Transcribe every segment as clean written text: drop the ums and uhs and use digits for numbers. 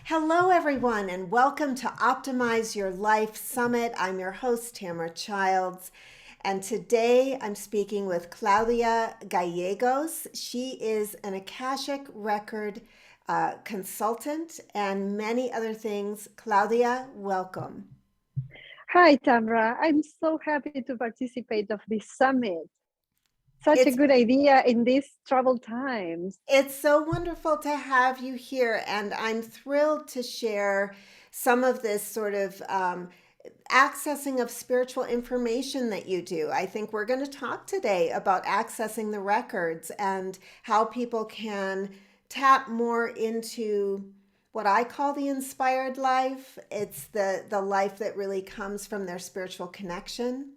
Hello, everyone, and welcome to Optimize Your Life Summit. I'm your host, Tamara Childs, and today I'm speaking with Claudia Gallegos. She is an Akashic record consultant and many other things. Claudia, welcome. Hi, Tamara. I'm so happy to participate of this summit. Such a It's good idea in these troubled times. It's so wonderful to have you here, and I'm thrilled to share some of this sort of accessing of spiritual information that you do. I think we're going to talk today about accessing the records and how people can tap more into what I call the inspired life. It's the life that really comes from their spiritual connection.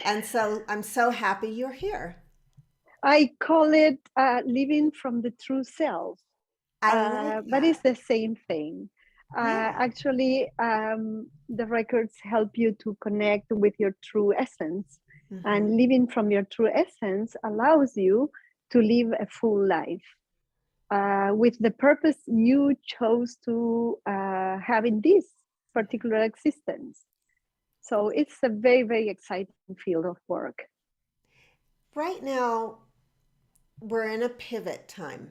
And so I'm so happy you're here. I call it living from the true self, I like but it's that. the same thing. Yeah. The records help you to connect with your true essence, Hmm. and living from your true essence allows you to live a full life with the purpose you chose to have in this particular existence. So it's a very, very exciting field of work. Right now, we're in a pivot time.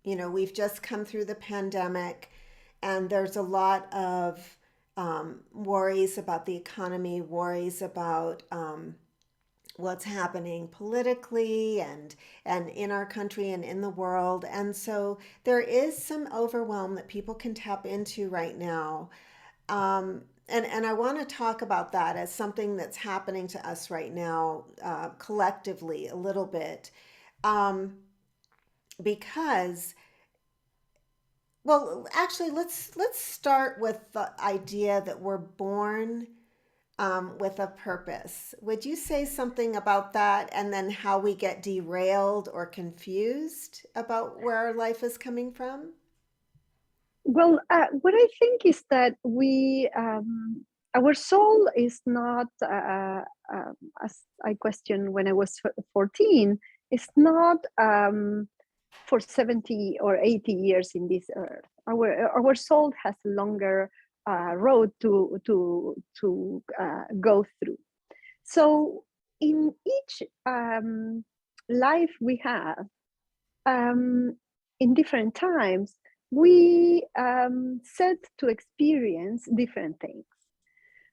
We've just come through the pandemic, and there's a lot of worries about the economy, worries about what's happening politically and in our country and in the world. And so there is some overwhelm that people can tap into right now. And I want to talk about that as something that's happening to us right now, collectively, a little bit. Um, because well, actually, let's start with the idea that we're born with a purpose. Would you say something about that, and then how we get derailed or confused about where our life is coming from? Well, what I think is that our soul is not, as I questioned when I was 14, it's not for 70 or 80 years in this earth. Our soul has a longer road to go through. So in each life we have, um, in different times, we set to experience different things.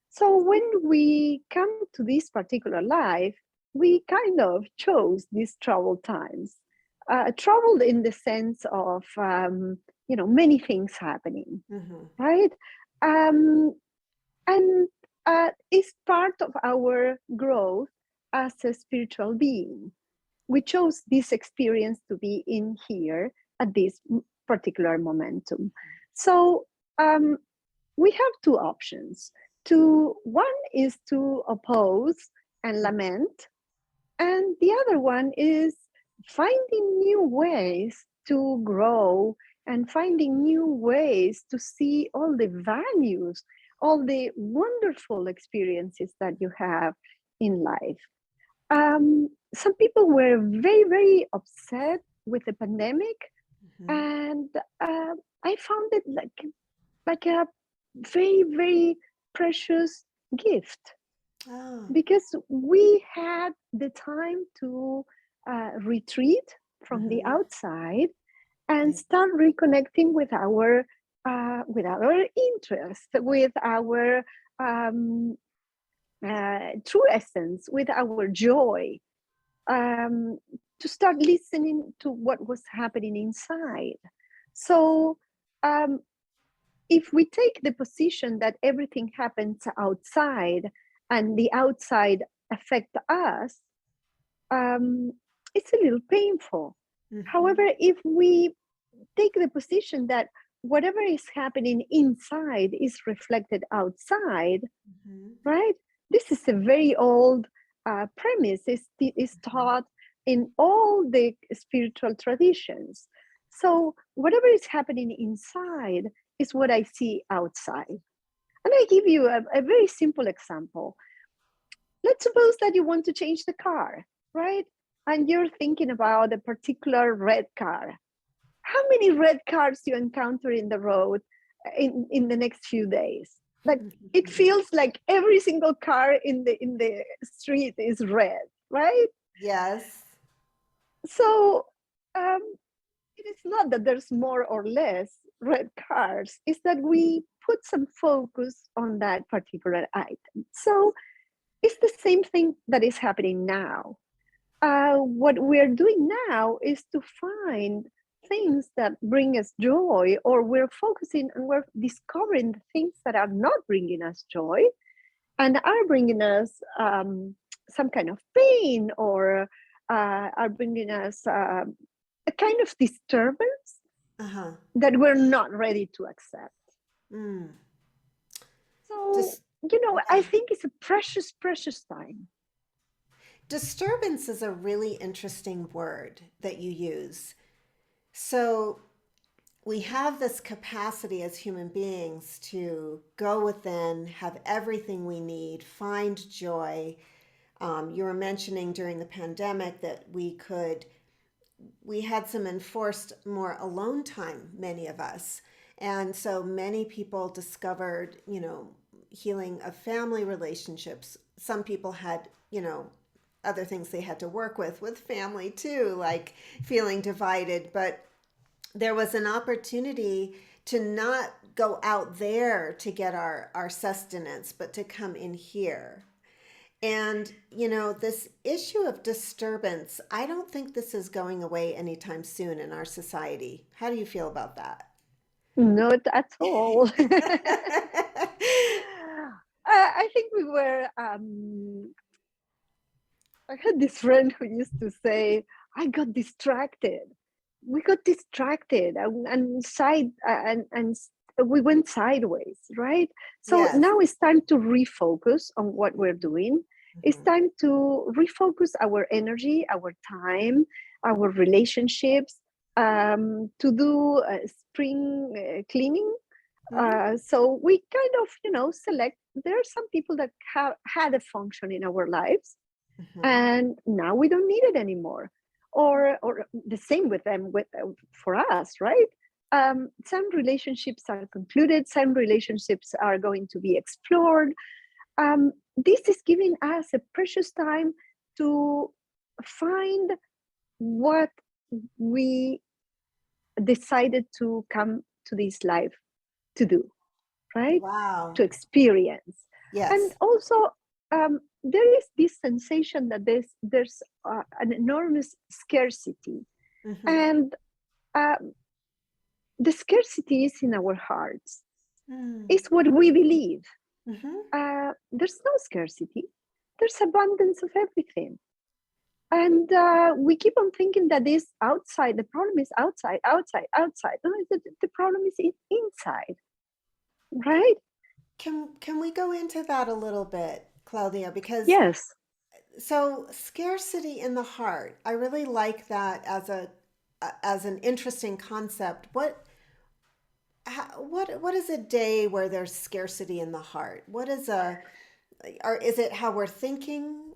So when we come to this particular life, we kind of chose these troubled times. Troubled in the sense of many things happening, Mm-hmm. right? Um, and it's part of our growth as a spiritual being. We chose this experience to be in here at this particular momentum. So um, we have two options. One is to oppose and lament, and the other one is finding new ways to grow and finding new ways to see all the values, all the wonderful experiences that you have in life. Some people were very, very upset with the pandemic, Mm-hmm. and I found it like a very, very precious gift Oh. because we had the time to retreat from the Mm-hmm. outside and Yeah. start reconnecting with our interest, with our true essence, with our joy, um, to start listening to what was happening inside. So, um, if we take the position that everything happens outside and the outside affect us, um, it's a little painful. Mm-hmm. However, if we take the position that whatever is happening inside is reflected outside, Mm-hmm. right? This is a very old premise. Is taught in all the spiritual traditions. So whatever is happening inside is what I see outside. And I give you a very simple example. Let's suppose that you want to change the car, right? And you're thinking about a particular red car. How many red cars you encounter in the road in the next few days. Like it feels like every single car in the street is red, right? Yes. So it is not that there's more or less red cars, it's that we put some focus on that particular item. So it's the same thing that is happening now. What we're doing now is to find things that bring us joy, or we're focusing and we're discovering the things that are not bringing us joy and are bringing us some kind of pain, or are bringing us a kind of disturbance Uh-huh. that we're not ready to accept. Mm. So, Dis- I yeah. think it's a precious, precious time. Disturbance is a really interesting word that you use. So we have this capacity as human beings to go within, have everything we need, find joy. You were mentioning during the pandemic that we had some enforced more alone time, many of us. And so many people discovered, healing of family relationships. Some people had, other things they had to work with family too, like feeling divided. But there was an opportunity to not go out there to get our sustenance, but to come in here. And, this issue of disturbance, I don't think this is going away anytime soon in our society. How do you feel about that? Not at all. I think we were I had this friend who used to say, I got distracted. We got distracted and we went sideways, right? So Yes. now it's time to refocus on what we're doing. It's Mhm. time to refocus our energy, our time, our relationships, to do spring cleaning. Mhm. So we kind of, select. There are some people that have had a function in our lives Mhm. and now we don't need it anymore, or the same with them, with for us, right? Some relationships are concluded, some relationships are going to be explored. This is giving us a precious time to find what we decided to come to this life to do, right? Wow. To experience. And Yes. also, there is this sensation that there's an enormous scarcity, Mhm. and uh, the scarcity is in our hearts. Mm. It's what we believe. Mhm. There's no scarcity. There's abundance of everything. And we keep on thinking that this outside, the problem is outside, outside, outside. No, the problem is inside, right? Can we go into that a little bit, Claudia? Because Yes. so scarcity in the heart, I really like that as an interesting concept. What is a day where there's scarcity in the heart? What is or is it how we're thinking?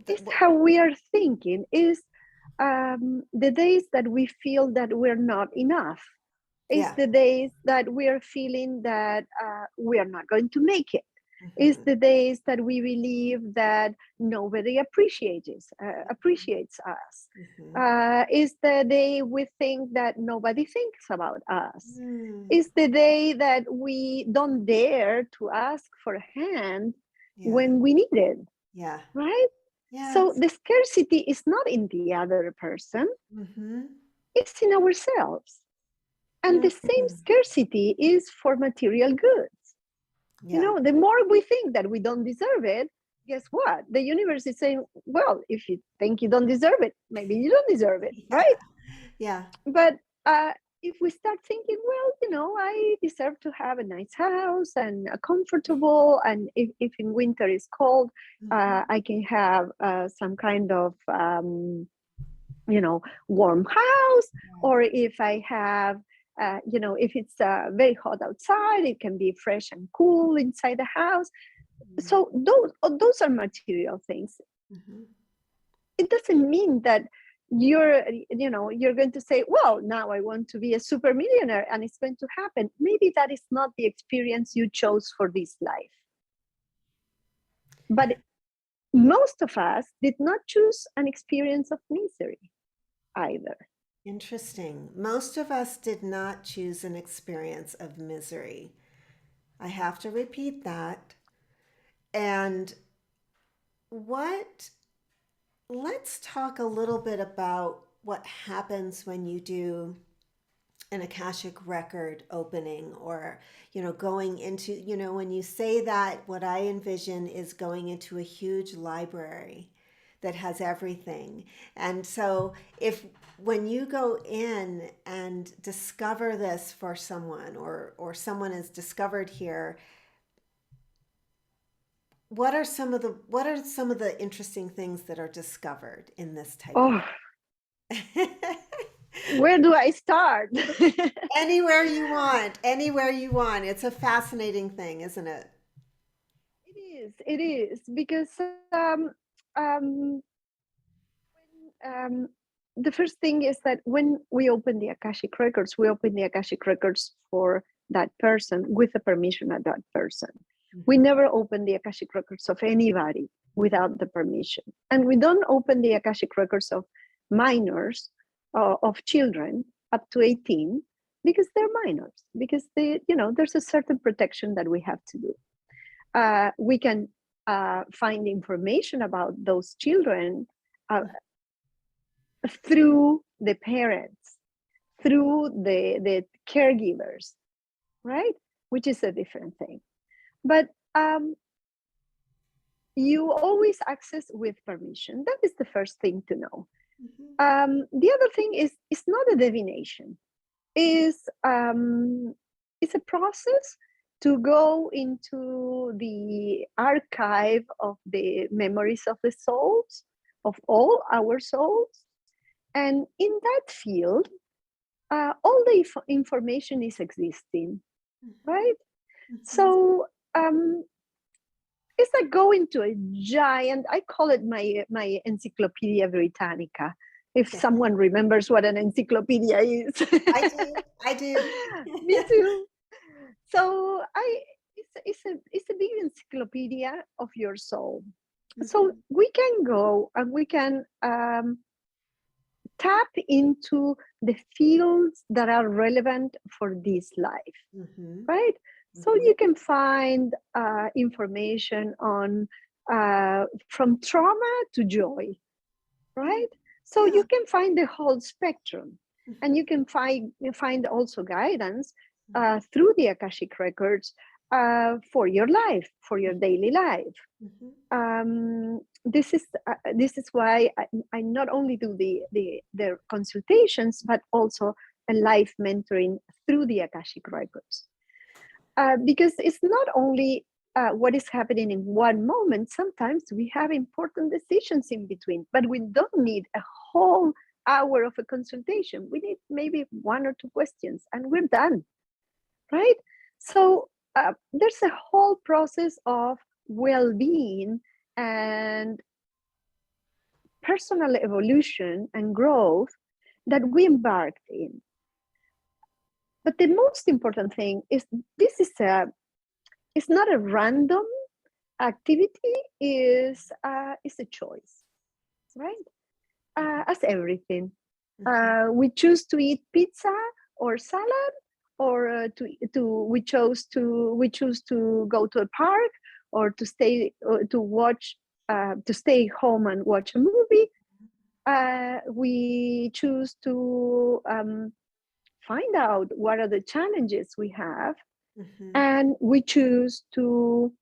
It's how we are thinking, is the days that we feel that we're not enough, is Yeah. the days that we are feeling that we are not going to make it, is Hmm. the days that we believe that nobody appreciates us, Hmm. is the day we think that nobody thinks about us, Mm. is the day that we don't dare to ask for a hand Yeah. when we need it, Yeah. right? So Yes. the scarcity is not in the other person, Hmm. it's in ourselves. And the same Mm. scarcity is for material goods. Yeah. The more we think that we don't deserve it, guess what? The universe is saying, well, if you think you don't deserve it, maybe you don't deserve it, Yeah. right? Yeah. But if we start thinking, well, I deserve to have a nice house and a comfortable, and if in winter is cold, Hmm. I can have some kind of warm house, or if I have if it's very hot outside, it can be fresh and cool inside the house. So those are material things. Hmm. It doesn't mean that you're going to say, well, now I want to be a super millionaire and it's going to happen. Maybe that is not the experience you chose for this life. But most of us did not choose an experience of misery either. Interesting. Most of us did not choose an experience of misery. I have to repeat that. And what, let's talk a little bit about what happens when you do an Akashic record opening, or, going into, when you say that, what I envision is going into a huge library that has everything. And so if when you go in and discover this for someone, or someone is discovered here, what are some of the interesting things that are discovered in this type of Oh, where do I start? anywhere you want, anywhere you want. It's a fascinating thing, isn't it? It is because um, um, the first thing is that when we open the Akashic records, we open the Akashic records for that person with the permission of that person. We Mhm. never open the Akashic records of anybody without the permission. And we don't open the Akashic records of minors, of children up to 18, because they're minors, because there's a certain protection that we have to do. We can find information about those children uh, through the parents, through the caregivers, right? Which is a different thing. But you always access with permission. That is the first thing to know. Mhm. The other thing is, it's not a divination. Is It's a process to go into the archive of the memories of the souls, of all our souls, and in that field, all the information is existing, Mhm. right? Mhm. So it's like going to a giant, I call it my Encyclopedia Britannica, if someone remembers what an encyclopedia is. I do. I do. Me too. So it's a big encyclopedia of your soul. So Mhm. we can go and we can tap into the fields that are relevant for this life, Mhm. right? So Mhm. you can find information on from trauma to joy, Yeah. right? So Yeah. you can find the whole spectrum, and Mhm. you find also guidance Mhm. through the Akashic records for your life, for your daily life. Mhm. This is why I not only do the consultations, but also a life mentoring through the Akashic records, because it's not only what is happening in one moment. Sometimes we have important decisions in between, but we don't need a whole hour of a consultation. We need maybe one or two questions and we're done, right? So there's a whole process of well-being and personal evolution and growth that we embarked in. But the most important thing is, this is not a random activity, is a choice, right? As everything, Mhm. we choose to eat pizza or salad, or we choose to go to a park, or to stay home and watch a movie. We choose to find out what are the challenges we have, Mhm. and we choose to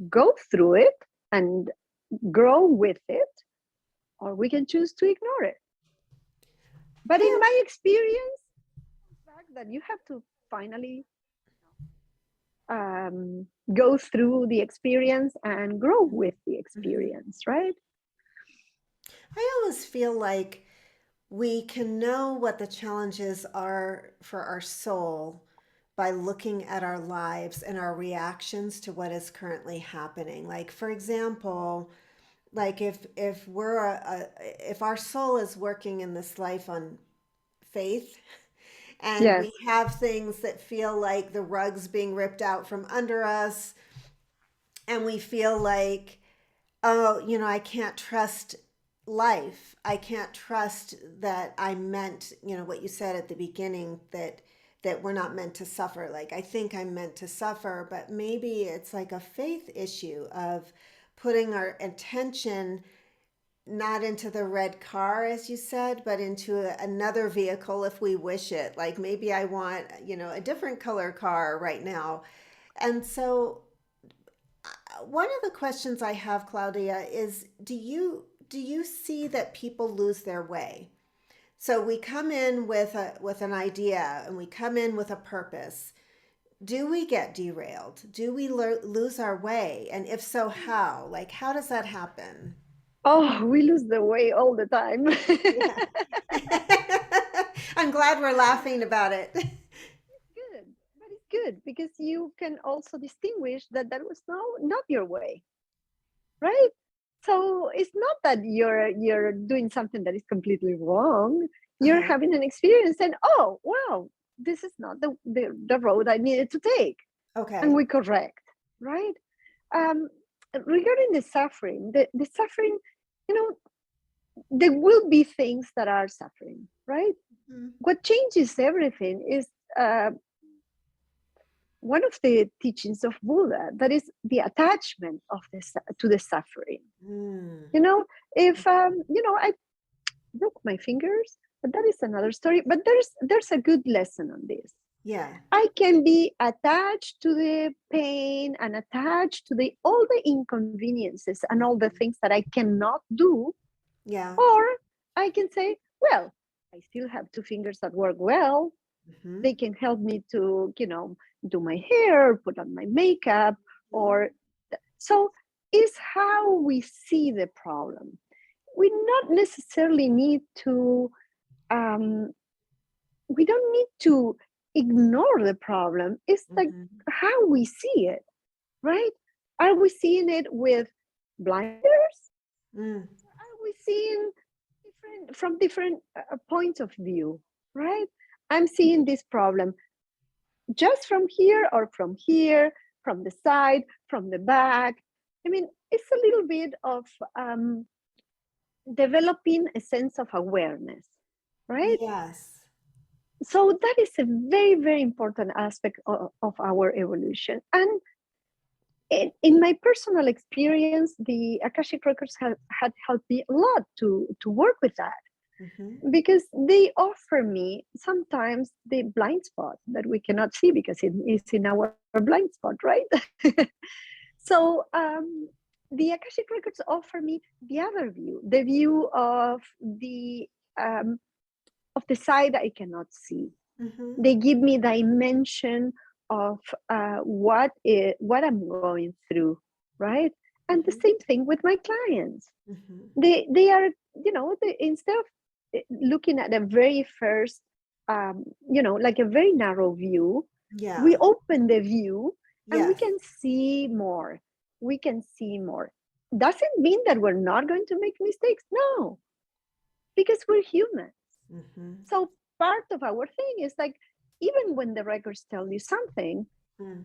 go through it and grow with it, or we can choose to ignore it. But in Yeah. my experience, the fact that you have to finally go through the experience and grow with the Mhm. experience, right? I always feel like we can know what the challenges are for our soul by looking at our lives and our reactions to what is currently happening. Like, for example, like if we're if our soul is working in this life on faith, and Yes. we have things that feel like the rugs being ripped out from under us, and we feel like, oh, I can't trust life. I can't trust that I meant, what you said at the beginning, that we're not meant to suffer. Like, I think I'm meant to suffer, but maybe it's like a faith issue of putting our attention not into the red car, as you said, but into another vehicle if we wish it. Like, maybe I want, a different color car right now. And so one of the questions I have, Claudia, is do you see that people lose their way? So we come in with an idea, and we come in with a purpose. Do we get derailed? Do we lose our way? And if so, how? Like, how does that happen? Oh, we lose the way all the time. Yeah. I'm glad we're laughing about it. Good, but it's good because you can also distinguish that that was not your way, right? So it's not that you're doing something that is completely wrong. You're Uh-huh. having an experience and, oh wow, this is not the road I needed to take, and Okay. we correct, right? um Regarding the suffering, the suffering, you know there will be things that are suffering, right? Mhm. What changes everything is uh, one of the teachings of Buddha, that is the attachment of to the suffering. Mm. You know, if I broke my fingers, but that is another story. But there's a good lesson on this. Yeah. I can be attached to the pain and attached to the all the inconveniences and all the things that I cannot do, Yeah. or I can say, well, I still have two fingers that work well. Hmm. They can help me to do my hair, put on my makeup, or so is how we see the problem. We not necessarily need to um, we don't need to ignore the problem. It's like Hmm. how we see it, right? Are we seeing it with blinders? Mm. Are we seeing different points of view, right? I'm seeing this problem just from here or from here, from the side, from the back. I mean, it's a little bit of developing a sense of awareness, right? Yes. So that is a very, very important aspect of our evolution. And in my personal experience, the Akashic Records had helped me a lot to work with that, Hmm. because they offer me sometimes the blind spot that we cannot see because it is in our blind spot, right? So the Akashic Records offer me the other view, the view um, of the side I cannot see. Hmm. They give me dimension of what I'm going through, right? And the Hmm. same thing with my clients. Hmm. They are, instead of looking at a very first, like a very narrow view, we Yeah. open the view and we Yes. can see more. We can see more. Doesn't mean that we're not going to make mistakes. No, because we're human. Hmm. So part of our thing is like, even when the records tell you something, Mm.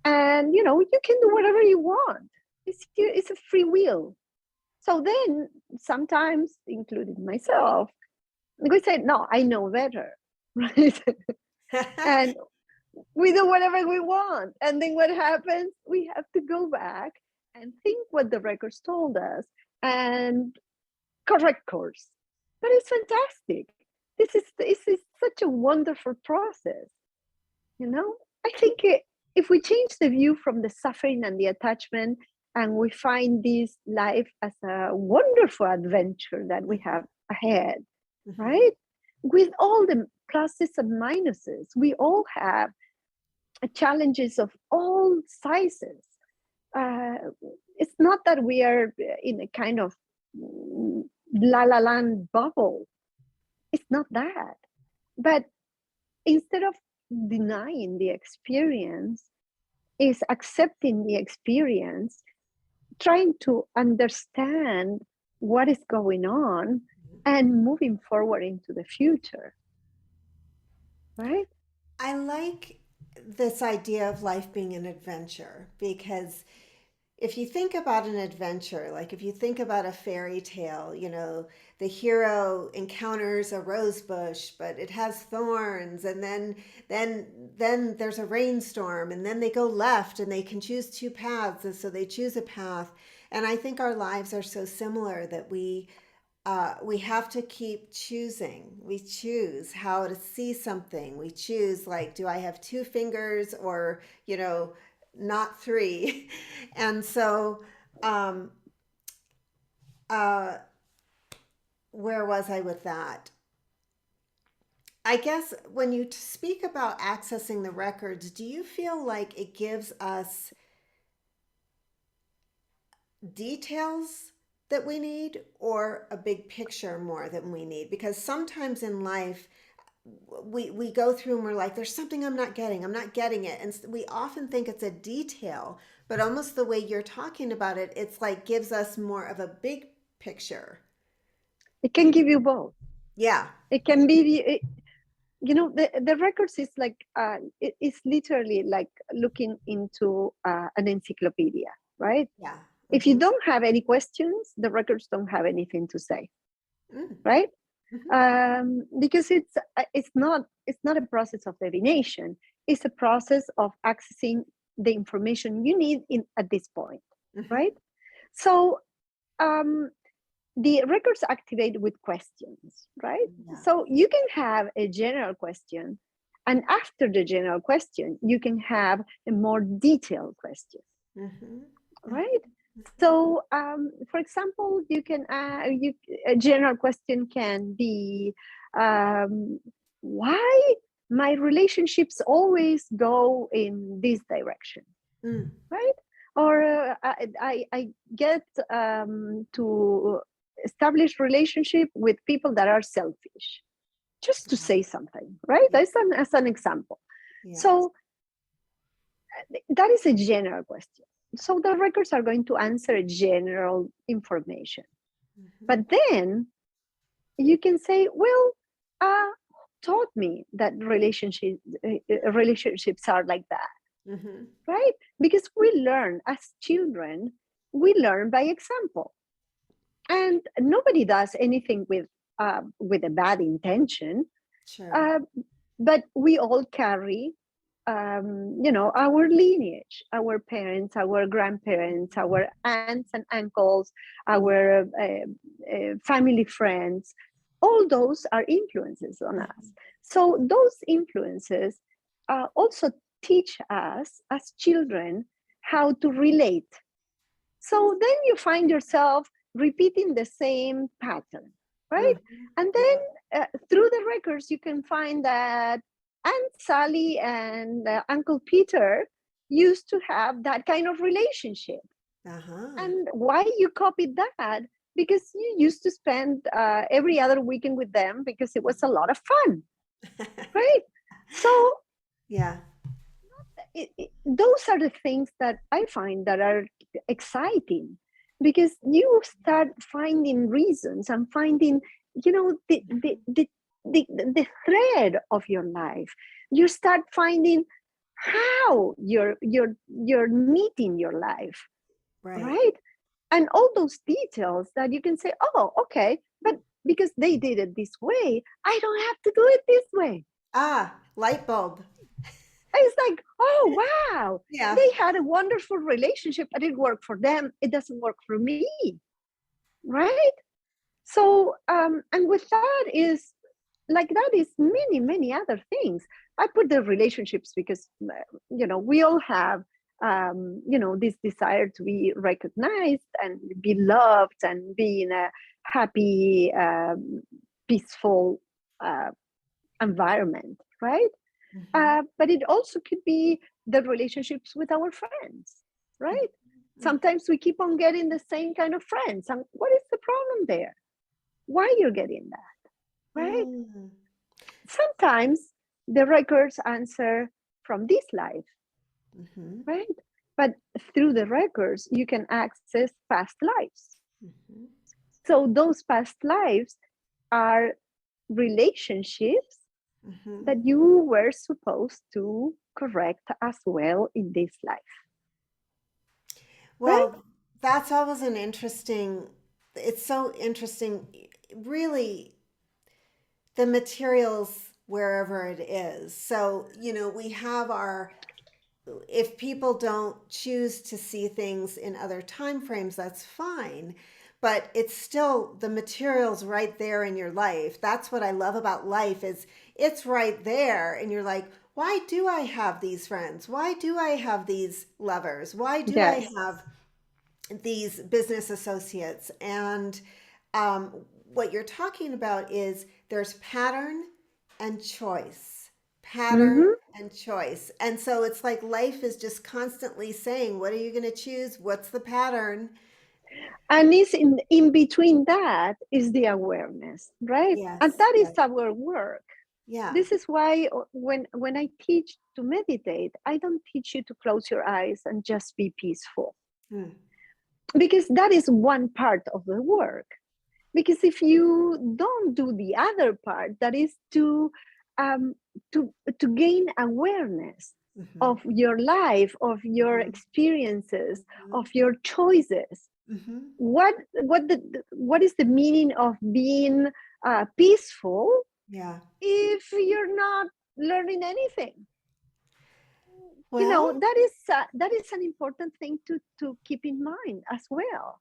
and you can do whatever you want. It's a free will. So then sometimes, including myself, we say, no, I know better, right? And we do whatever we want. And then what happens? We have to go back and think what the records told us and correct course. But it's fantastic. This is such a wonderful process, you know? I think if we change the view from the suffering and the attachment, and we find this life as a wonderful adventure that we have ahead, Hmm. right? With all the pluses and minuses, we all have challenges of all sizes. Uh, it's not that we are in a kind of la la land bubble. It's not that. But instead of denying the experience, is accepting the experience, trying to understand what is going on and moving forward into the future, right? I like this idea of life being an adventure because if you think about an adventure, like if you think about a fairy tale, you know, the hero encounters a rose bush, but it has thorns, and then there's a rainstorm, and then they go left and they can choose two paths, and so they choose a path. And I think our lives are so similar that we have to keep choosing. We choose how to see something. We choose, like, do I have two fingers or, you know, not three? And so, um, uh, where was I with that? I guess when you speak about accessing the records, do you feel like it gives us details that we need or a big picture more than we need? Because sometimes in life, we go through and we're like, there's something I'm not getting it, and we often think it's a detail, but almost the way you're talking about it, it's like gives us more of a big picture. It can give you both. Yeah. It can be, you know, the records is like, it's literally like looking into an encyclopedia, right? Yeah. If you Mm-hmm. don't have any questions, the records don't have anything to say, Mm. right? Mm-hmm. Because it's not a process of divination. It's a process of accessing the information you need at this point, Mm-hmm. right? So um, the records activate with questions, right? Yeah. So you can have a general question, and after the general question, you can have a more detailed question, Mm-hmm. right? So, for example, a general question can be, um, why my relationships always go in this direction, Mm-hmm. right? Or I get to establish relationship with people that are selfish, just to say something, right? Yeah. As an example. Yes. So that is a general question. So the records are going to answer general information. Mm-hmm. But then you can say, well, taught me that relationships are like that, Mm-hmm. right? Because we learn as children, we learn by example, and nobody does anything with a bad intention. Sure. Uh, but we all carry, our lineage, our parents, our grandparents, our aunts and uncles, our family friends. All those are influences on Mm-hmm. us. So those influences also teach us as children how to relate. So then you find yourself repeating the same pattern, right? Mm-hmm. And Yeah. then through the records, you can find that Aunt Sally and Uncle Peter used to have that kind of relationship. Uh-huh. And why you copied that? Because you used to spend every other weekend with them because it was a lot of fun, right? So Yeah. those are the things that I find that are exciting, because you start finding reasons and finding, the thread of your life. You start finding how you're meeting your life, Right. right? And all those details that you can say, oh, okay, but because they did it this way, I don't have to do it this way. Ah, light bulb. It's like, oh, wow, Yeah. they had a wonderful relationship, but it worked for them. It doesn't work for me, right? So, and with that is like that is many, many other things. I put the relationships because, we all have, this desire to be recognized and be loved and be in a happy, peaceful uh, environment, right? Mm-hmm. But it also could be the relationships with our friends, right? Mm-hmm. Sometimes we keep on getting the same kind of friends. And what is the problem there? Why you're getting that, right? Mm-hmm. Sometimes the records answer from this life, Mm-hmm. right? but through the records, you can access past lives. Mm-hmm. So those past lives are relationships Mm-hmm. that you were supposed to correct as well in this life, right? Well, that's always an interesting, it's so interesting, really, the materials wherever it is. So, we have our, if people don't choose to see things in other time frames, that's fine. But it's still the materials right there in your life. That's what I love about life is it's right there. And you're like, why do I have these friends? Why do I have these lovers? Why do I Yes. have these business associates? And um, what you're talking about is there's pattern and choice, pattern Mm-hmm. and choice. And so it's like life is just constantly saying, what are you going to choose? What's the pattern? And it's in between that is the awareness, right? And Yes, that is yes, our work. yeah. This is why when I teach to meditate, I don't teach you to close your eyes and just be peaceful, Hmm. because that is one part of the work. Because if you don't do the other part, that is um, to gain awareness Mm-hmm. of your life, of your Mm-hmm. experiences, of your choices. Mm-hmm. What is the meaning of being peaceful Yeah. if you're not learning anything? Well, That is an important thing to keep in mind as well.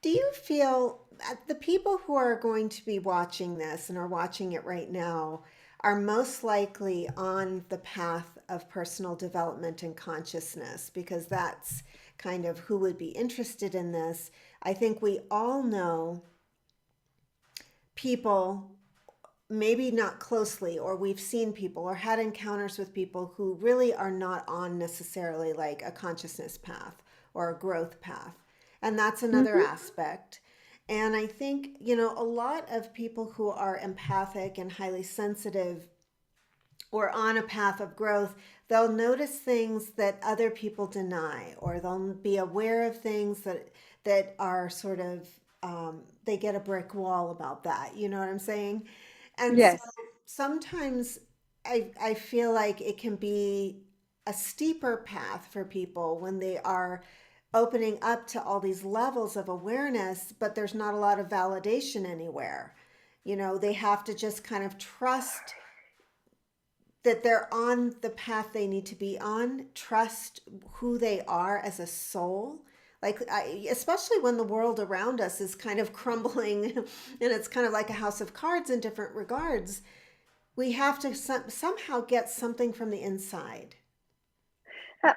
do you feel the people who are going to be watching this and are watching it right now are most likely on the path of personal development and consciousness because that's kind of who would be interested in this? I think we all know people, maybe not closely, or we've seen people or had encounters with people who really are not on necessarily like a consciousness path or a growth path. And that's another Mm-hmm. aspect. And I think, a lot of people who are empathic and highly sensitive or on a path of growth, they'll notice things that other people deny, or they'll be aware of things that are sort of they get a brick wall about that. You know what I'm saying? And so Yes. sometimes I feel like it can be a steeper path for people when they are opening up to all these levels of awareness, but there's not a lot of validation anywhere. They have to just kind of trust that they're on the path they need to be on, trust who they are as a soul. Like, especially when the world around us is kind of crumbling and it's kind of like a house of cards in different regards, we have to somehow get something from the inside. Uh,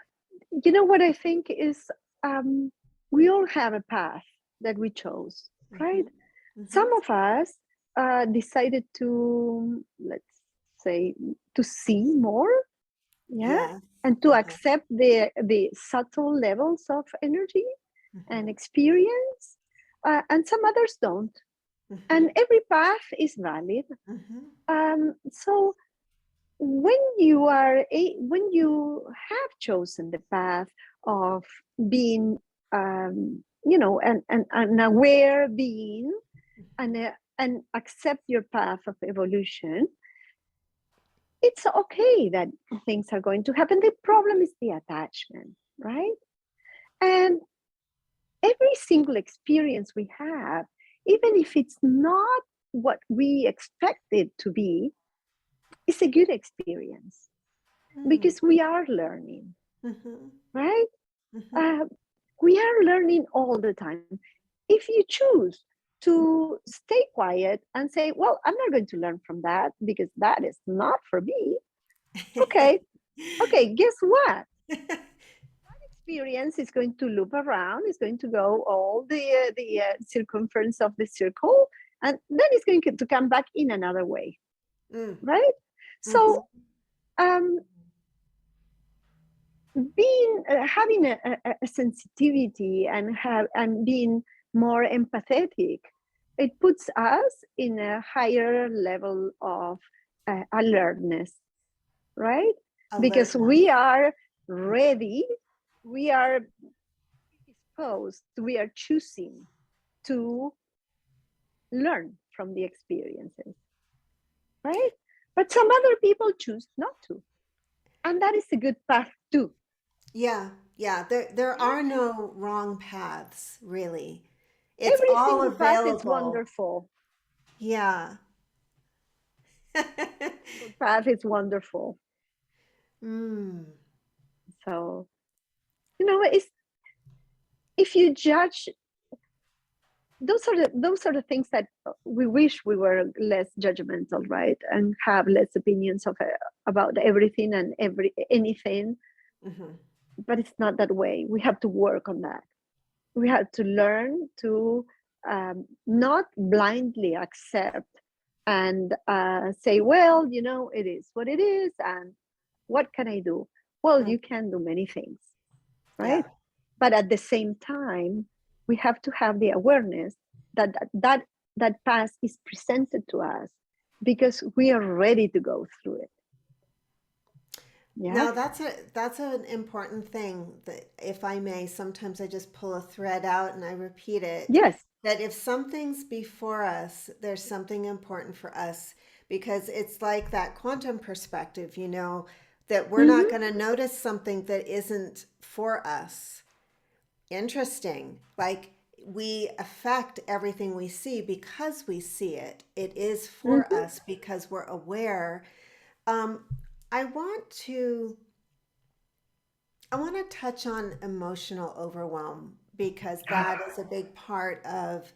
what I think is, um, we all have a path that we chose, right? Mm-hmm. Mm-hmm. Some of us decided to, let's say, to see more, yeah, Yes. and to Uh-huh. accept the subtle levels of energy and Mm-hmm. experience, and some others don't. Mm-hmm. And every path is valid. Mm-hmm. So when you have chosen the path of being, an aware being, and accept your path of evolution, it's okay that things are going to happen. The problem is the attachment, right? And every single experience we have, even if it's not what we expect it to be, is a good experience Mm-hmm. because we are learning, Mm-hmm. right? Mm-hmm. Uh, we are learning all the time. If you choose to stay quiet and say, well, I'm not going to learn from that because that is not for me, okay, okay, guess what? Experience is going to loop around, is going to go all the circumference of the circle, and then it's going to come back in another way, Mm. right? Mm-hmm. So, um, being having a sensitivity and being more empathetic, it puts us in a higher level of alertness, right? Because Alertness. we are ready we are disposed, we are choosing to learn from the experiences, right? But some other people choose not to. And that is a good path too. Yeah, yeah. There Yeah. are no wrong paths, really. It's Every all single path is available. wonderful. Yeah. Single path is wonderful. Mm. So, it's, if you judge, those are the things that we wish we were less judgmental, right? And have less opinions about everything and anything. Hmm. But it's not that way. We have to work on that. We have to learn to not blindly accept and say, well, it is what it is, and what can I do? Well, you can do many things, Yeah. right? But at the same time, we have to have the awareness that that past is presented to us because we are ready to go through it. Yeah. Now that's an important thing that, if I may, sometimes I just pull a thread out and I repeat it, Yes. that if something's before us, there's something important for us, because it's like that quantum perspective, that we're not Mm-hmm. going to notice something that isn't for us. Interesting. Like, we affect everything we see because we see it. It is for Mm-hmm. us because we're aware. Um, I want to I want to touch on emotional overwhelm, because that is a big part of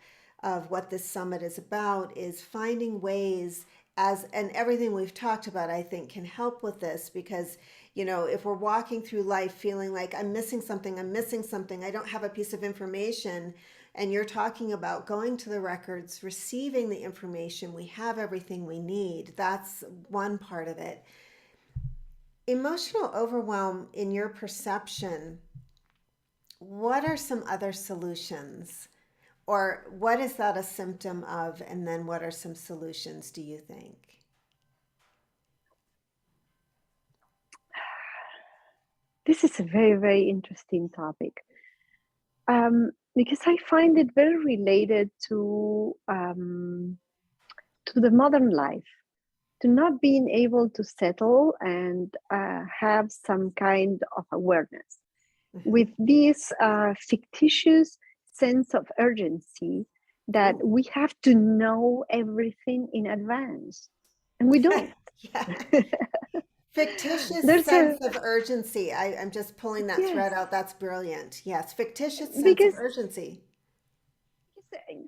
what this summit is about, is finding ways, and everything we've talked about I think can help with this, because if we're walking through life feeling like I'm missing something, I don't have a piece of information, and you're talking about going to the records, receiving the information, we have everything we need. That's one part of it. Emotional overwhelm, in your perception, what are some other solutions? Or what is that a symptom of? And then what are some solutions, do you think? This is a very, very interesting topic, because I find it very related to the modern life, to not being able to settle and have some kind of awareness with Mm-hmm. this fictitious sense of urgency that Ooh. we have to know everything in advance, and we don't. Yeah. Fictitious There's sense a of urgency. I'm just pulling that Yes, thread out. That's brilliant. Yes, fictitious sense of because urgency.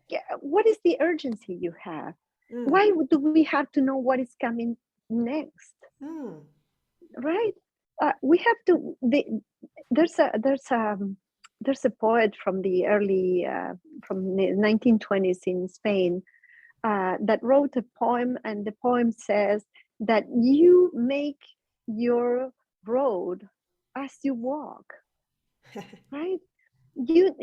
yeah, what is the urgency you have? Mm. Why do we have to know what is coming next? Mm. Right? We have to. There's a poet from the early from the 1920s in Spain that wrote a poem, and the poem says that you make your road as you walk. Right? You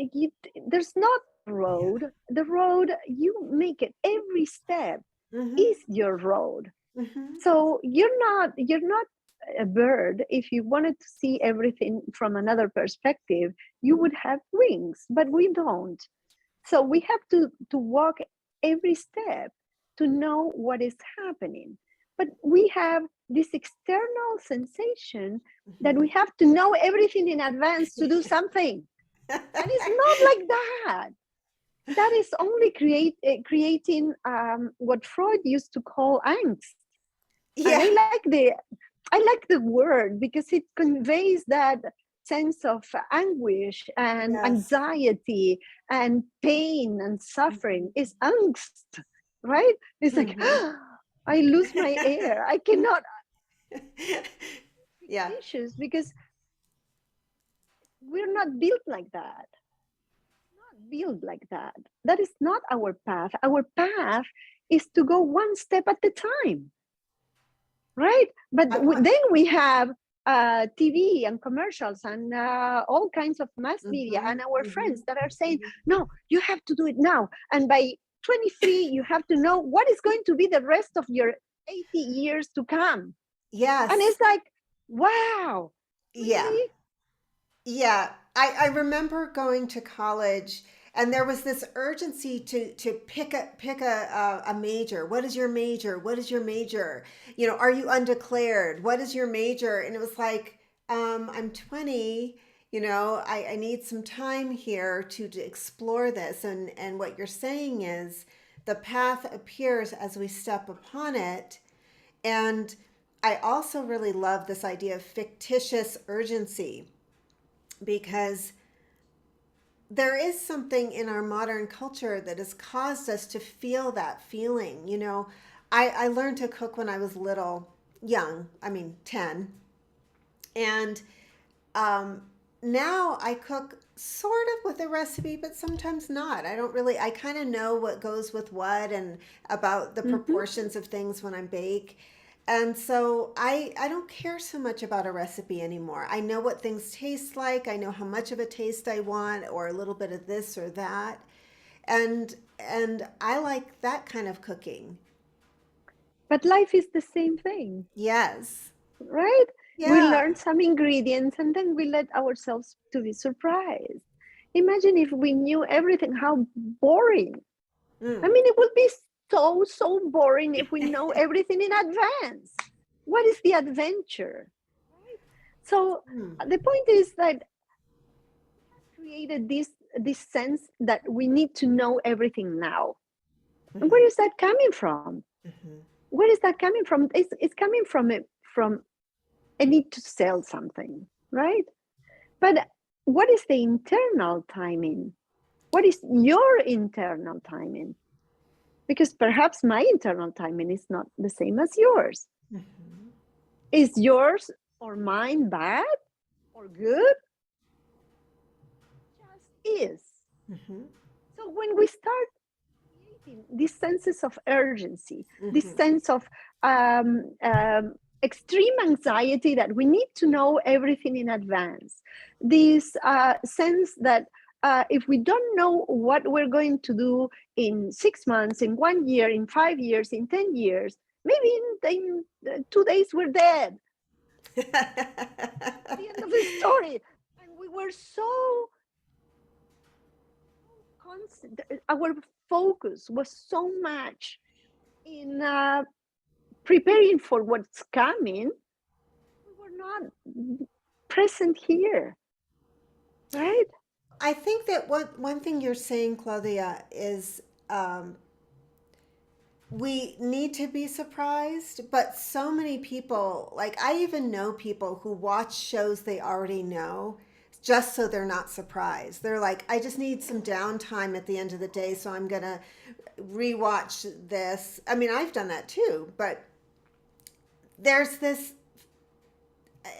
There's not a Yeah. road. The road, you make it. Every step Mm-hmm. is your road. Mm-hmm. So you're not a bird. If you wanted to see everything from another perspective, you would have wings, but we don't. So we have to walk every step to know what is happening. But we have this external sensation that Mm-hmm. we have to know everything in advance to do something, and it's not like that. That is only creating what Freud used to call angst. And Yeah. I like the word because it conveys that sense of anguish and Yes. anxiety and pain and suffering. Mm-hmm. Is angst, right? It's like, Mm-hmm. I lose my air. I cannot. Yeah. Fictitious, because we're not built like that. Not built like that. That is not our path. Our path is to go one step at a time, right? But I want. then we have TV and commercials and all kinds of mass media Mm-hmm. and our Mm-hmm. friends that are saying, Mm-hmm. no, you have to do it now. And by 23, you have to know what is going to be the rest of your 80 years to come. And Yes. it's like, wow, Yeah. really? Yeah, I remember going to college and there was this urgency to pick a major. What is your major? What is your major? You know, are you undeclared? What is your major? And it was like, I'm 20, you know, I need some time here to explore this. And what you're saying is the path appears as we step upon it. And I also really love this idea of fictitious urgency because there is something in our modern culture that has caused us to feel that feeling. You know, I learned to cook when I was little, young, I mean, 10. And um, now I cook sort of with a recipe, but sometimes not. I don't really, I kind of know what goes with what and about the Mm-hmm. proportions of things when I bake. And so I don't care so much about a recipe anymore. I know what things taste like. I know how much of a taste I want or a little bit of this or that. And I like that kind of cooking. But life is the same thing, Yes. right? We Yeah. learn some ingredients and then we let ourselves to be surprised. Imagine if we knew everything, how boring. I Mm. mean, it would be so boring if we know everything in advance. What is the adventure? Right? So Mm. the point is that created this sense that we need to know everything now. And where Mm-hmm. is that coming from? Mm-hmm. Where is that coming from? It's coming from from a need to sell something, right? But what is the internal timing? What is your internal timing? Because perhaps my internal timing is not the same as yours. Mm-hmm. Is yours or mine bad or good? Just is. Mm-hmm. So when we start creating these senses of urgency, this Mm-hmm. sense of extreme anxiety that we need to know everything in advance, this sense that if we don't know what we're going to do in 6 months, in 1 year, in 5 years, in 10 years, maybe in 2 days we're dead. That's the end of the story. And we were so constant, our focus was so much in preparing for what's coming, we were not present here, right? I think that one thing you're saying, Claudia, is we need to be surprised, but so many people, like I even know people who watch shows they already know just so they're not surprised. They're like, I just need some downtime at the end of the day, so I'm gonna rewatch this. I mean, I've done that too, but there's this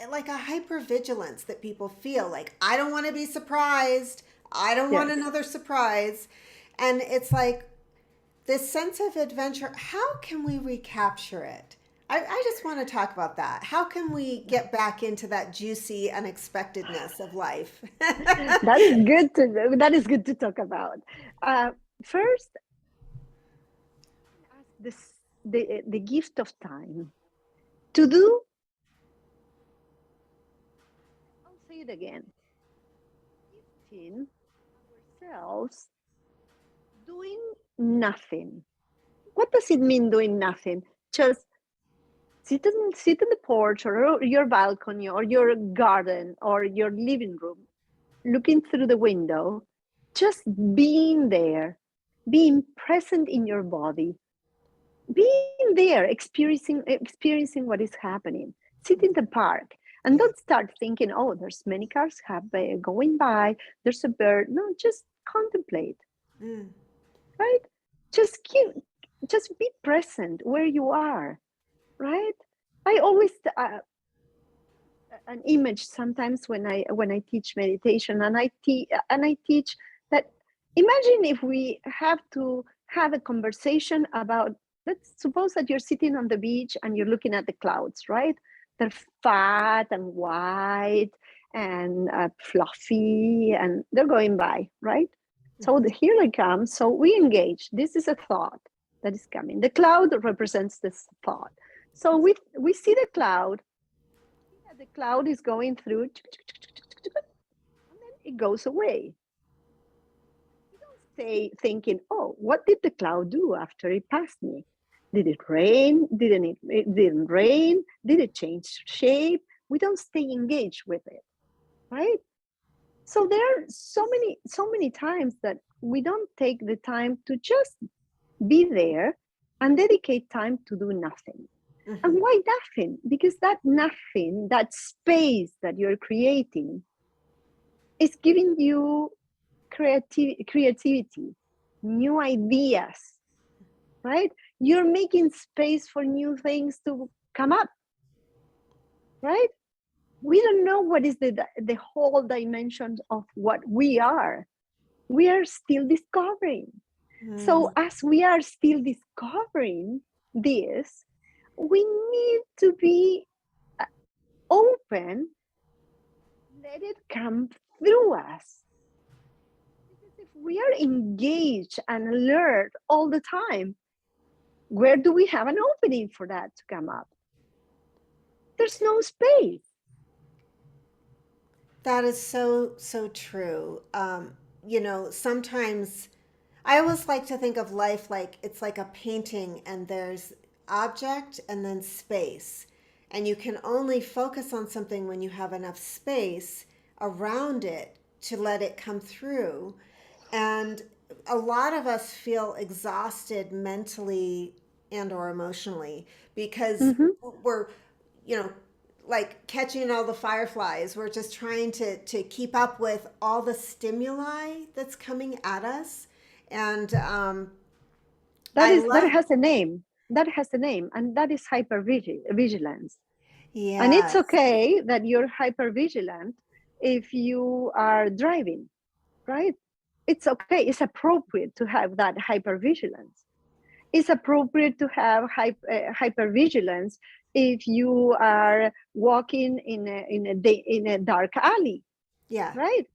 like a hypervigilance that people feel like, I don't want to be surprised. I don't want Yes. another surprise. And it's like, this sense of adventure, how can we recapture it? I just want to talk about that. How can we get back into that juicy unexpectedness of life? That is good to talk about. Uh, First, ask the gift of time to do. I'll say it again. Gifting ourselves doing nothing. What does it mean doing nothing? Just sit in the porch or your balcony or your garden or your living room, looking through the window, just being there, being present in your body, being there, experiencing what is happening. Sit in the park and Yeah. don't start thinking, oh, there's many cars going by, there's a bird. No, just contemplate, Mm. right? Just be present where you are, right? I always an image sometimes when I teach meditation, and I teach that, imagine if we have to have a conversation about, let's suppose that you're sitting on the beach and you're looking at the clouds, right? They're fat and white and fluffy and they're going by, right? So here they come. So we engage. This is a thought that is coming. The cloud represents this thought. So we see the cloud, that the cloud is going through, it goes away. You don't stay thinking, oh, what did the cloud do after it passed me? Did it rain? It didn't rain? Did it change shape? We don't stay engaged with it, right? So there are so many times that we don't take the time to just be there and dedicate time to do nothing. And Mm-hmm. why nothing? Because that nothing, that space that you're creating, is giving you creativity, new ideas, right? You're making space for new things to come up, right? We don't know what is the whole dimension of what we are. We are still discovering. So Mm. as we are still discovering this, we need to be open, let it come through us. Because if we are engaged and alert all the time, where do we have an opening for that to come up? There's no space. That is so, so true. Sometimes I always like to think of life like it's like a painting and there's object and then space. And you can only focus on something when you have enough space around it to let it come through. And a lot of us feel exhausted mentally and or emotionally because Mm-hmm. we're, you know, like catching all the fireflies. We're just trying to keep up with all the stimuli that's coming at us. And That I is that love, has a name. That has a name, and that is hypervigilance. And it's yes, okay that you're hypervigilant if you are driving, right? It's okay. It's appropriate to have that hypervigilance. It's appropriate to have hypervigilance if you are walking in a dark alley, yeah, right?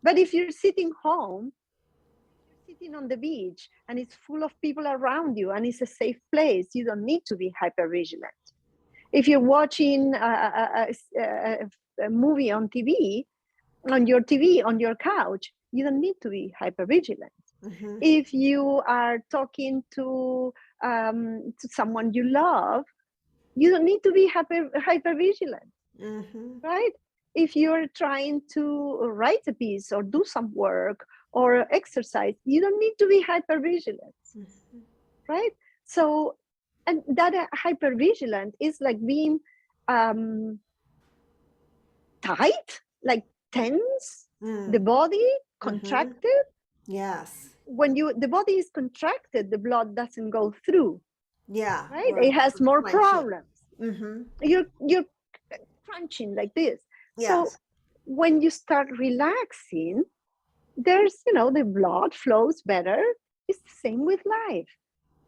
But if you're sitting home, if you're sitting on the beach and it's full of people around you and it's a safe place, you don't need to be hypervigilant. If you're watching a movie on TV, on your TV, on your couch, you don't need to be hypervigilant. mm-hmm, If you are talking to someone you love, you don't need to be hyper vigilant, mm-hmm, right? If you're trying to write a piece or do some work or exercise, you don't need to be hyper vigilant, mm-hmm. right? So, and that hyper vigilant is like being um, tight, like tense, the Mm, body mm-hmm. contracted. Yes, When you the body is contracted, the blood doesn't go through, yeah, right? we're It has more clenching. problems. Mm-hmm. You're crunching like this. So Yes. when you start relaxing, there's the blood flows better. It's the same with life.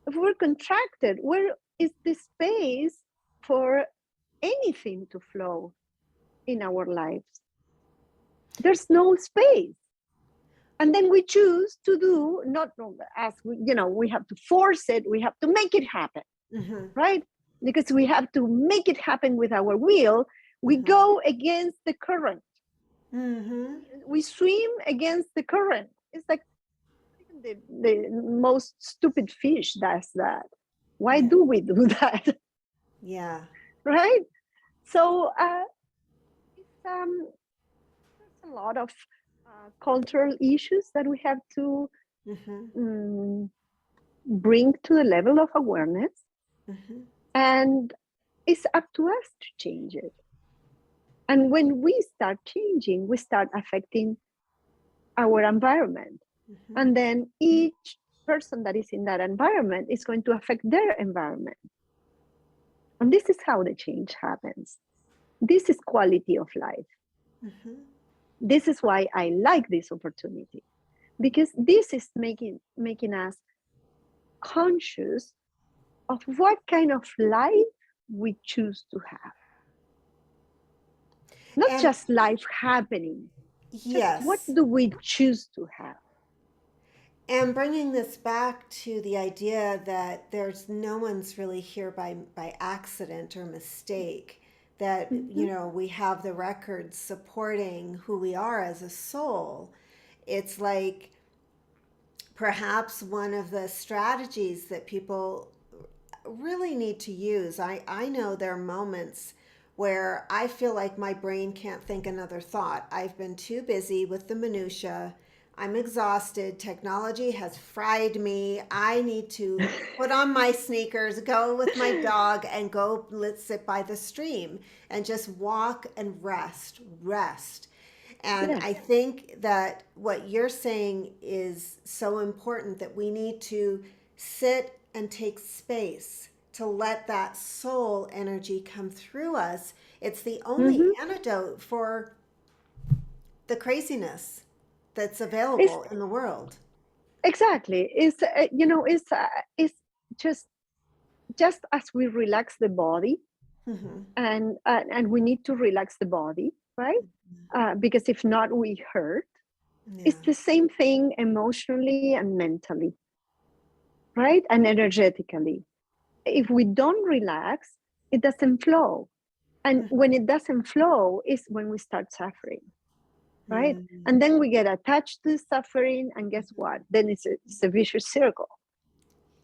If we're contracted, where is the space for anything to flow in our lives? There's no space. And then we choose to do not as we have to force it, we have to make it happen, Mm-hmm. right? Because we have to make it happen with our will. We Mm-hmm. go against the current. Mm-hmm. We swim against the current. It's like even the most stupid fish does that. Why Yeah. do we do that? Yeah. Right? So it's there's a lot of cultural issues that we have to Mm-hmm. um, bring to the level of awareness, Mm-hmm. and it's up to us to change it. And when we start changing, we start affecting our environment. Mm-hmm. And then each person that is in that environment is going to affect their environment. And this is how the change happens. This is quality of life. Mm-hmm. This is why I like this opportunity, because this is making us conscious of what kind of life we choose to have. Not And just life happening, just what yes, do we choose to have? and bringing this back to the idea that there's no one's really here by accident or mistake, that, Mm-hmm. we have the records supporting who we are as a soul. It's like perhaps one of the strategies that people really need to use. I know there are moments where I feel like my brain can't think another thought. I've been too busy with the minutia. I'm exhausted. Technology has fried me. I need to put on my sneakers, go with my dog, and go, let's sit by the stream and just walk and rest. And Yes. I think that what you're saying is so important, that we need to sit and take space to let that soul energy come through us. It's the only Mm-hmm. antidote for the craziness that's It's available in the world. exactly. It's just as we relax the body, Hmm. and we need to relax the body, right? Because if not, we hurt. Yeah. It's the same thing emotionally and mentally, right? And energetically. If we don't relax, it doesn't flow. And when it doesn't flow is when we start suffering, right? Mm-hmm. And then we get attached to suffering, and guess what? Then it's a vicious circle,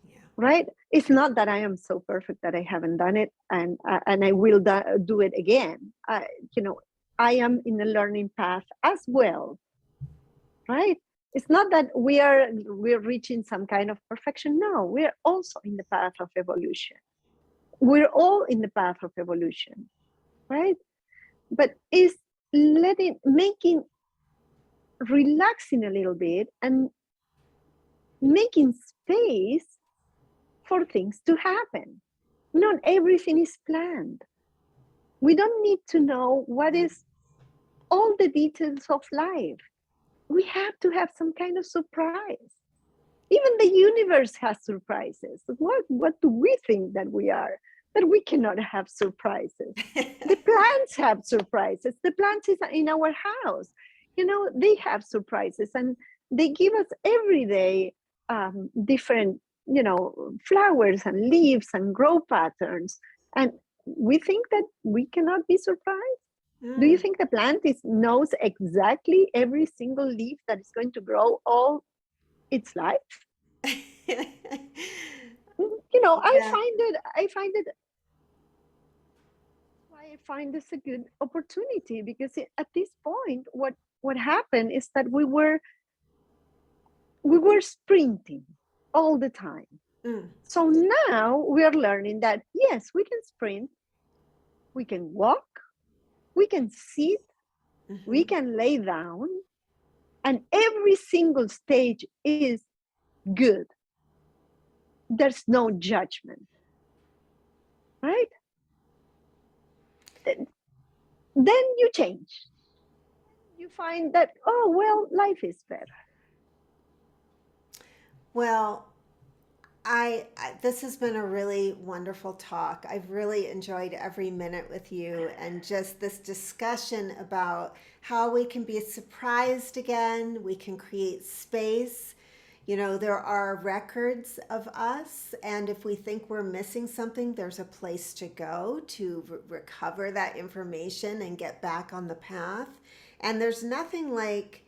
Yeah. right? It's not that I am so perfect that I haven't done it, and I will do it again. You know, I am in a learning path as well, right? It's not that we're reaching some kind of perfection. No, we're also in the path of evolution. We're all in the path of evolution, right? But it's making relaxing a little bit and making space for things to happen. Not everything is planned. We don't need to know what Yeah. is all the details of life. We have to have some kind of surprise. Even the universe has surprises. What do we think that we are? That we cannot have surprises. The plants have surprises. The plants is in our house. They have surprises, and they give us every day different, flowers and leaves and grow patterns. And we think that we cannot be surprised. Do you Mm. think the plant knows exactly every single leaf that is going to grow all its life? I Yeah. find it why I find this a good opportunity, because at this point, what happened is that we were sprinting all the time. Mm. So now we are learning that yes, we can sprint, we can walk, we can sit, we Hmm. can lay down, and every single stage is good. There's no judgment, right? Then you change. You find that, oh, well, life is better. Well, this has been a really wonderful talk. I've really enjoyed every minute with you, and just this discussion about how we can be surprised again, we can create space. There are records of us, and if we think we're missing something, there's a place to go to recover that information and get back on the path. And there's nothing like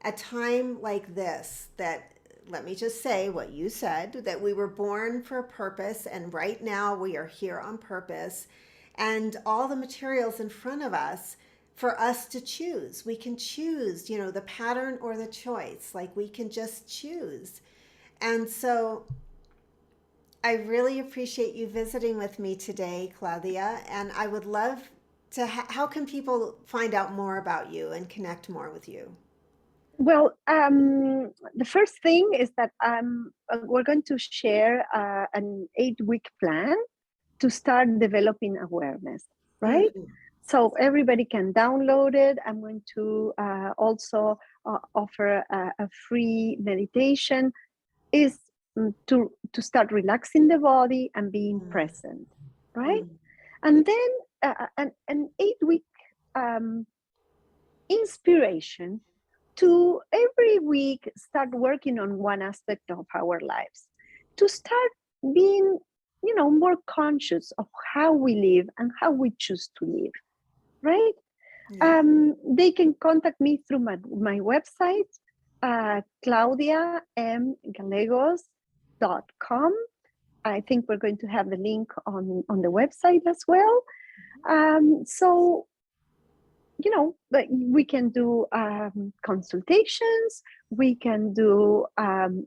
a time like this, that, let me just say what you said, that we were born for a purpose, and right now we are here on purpose, and all the materials in front of us for us to choose. We can choose, the pattern or the choice. Like, we can just choose. And so I really appreciate you visiting with me today, Claudia, and I would love to how can people find out more about you and connect more with you? Well, the first thing is that we're going to share an 8-week plan to start developing awareness, right? Mm-hmm. So everybody can download it. I'm going to also offer a free meditation. Is to start relaxing the body and being present, right? Mm-hmm. And then an 8-week um, inspiration to every week start working on one aspect of our lives, to start being more conscious of how we live and how we choose to live, right? Yeah. They can contact me through my website, claudiamgallegos.com. I think we're going to have the link on the website as well. So, but we can do consultations, we can do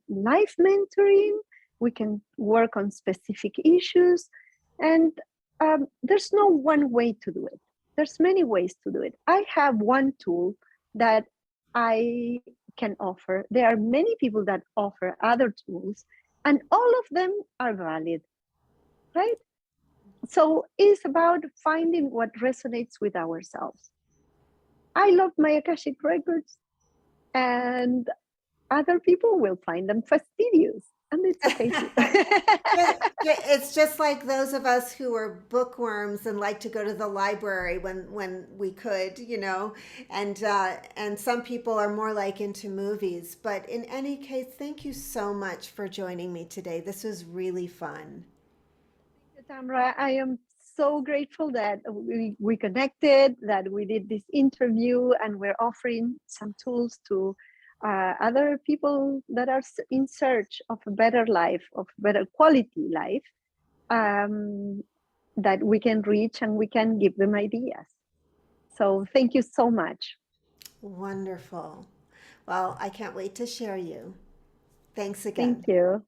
life mentoring, we can work on specific issues, and there's no one way to do it. There's many ways to do it. I have one tool that I can offer. There are many people that offer other tools, and all of them are valid, right? So it's about finding what resonates with ourselves. I love my Akashic records, and other people will find them fastidious, and it's okay too. It's just like those of us who are bookworms and like to go to the library when we could, and some people are more like into movies. But in any case, thank you so much for joining me today. This was really fun. Thank you, Tamara. I am so grateful that we connected, that we did this interview, and we're offering some tools to other people that are in search of a better life, of better quality life, um, that we can reach and we can give them ideas. So thank you so much. Wonderful. Well, I can't wait to share you. Thanks Thank again. you.